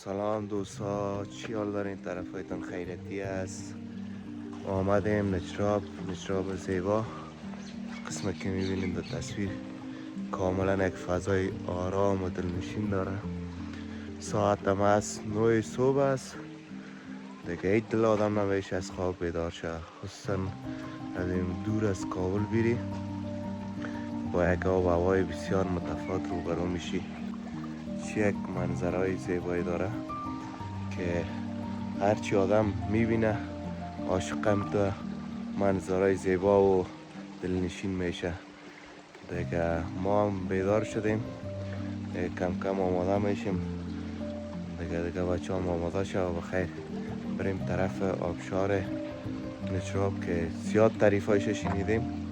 سلام دوستا، چی حال دارین؟ طرفایتان خیرتی است. آمدیم نجراب زیبا. قسمت که میبینیم در تصویر کاملا یک فضای آرام و دلنشین داره. ساعت هم است 9 صبح است. دیگه هیچ دل آدم نمیشه از خواب بیدار شه، خصوصا از این دور از کابل بیری با یک آب و هوای بسیار متفاوت روبرو میشی. چه یک منظرهای زیبایی داره که هرچی آدم میبینه عاشقم تو منظرهای زیبا و دلنشین میشه. دیگه ما هم بیدار شدیم، دیگه کم کم آماده میشیم. دیگه بچه هم آماده شد و بخیر بریم طرف آبشار نجراب که زیاد تعریفایش شنیدیم.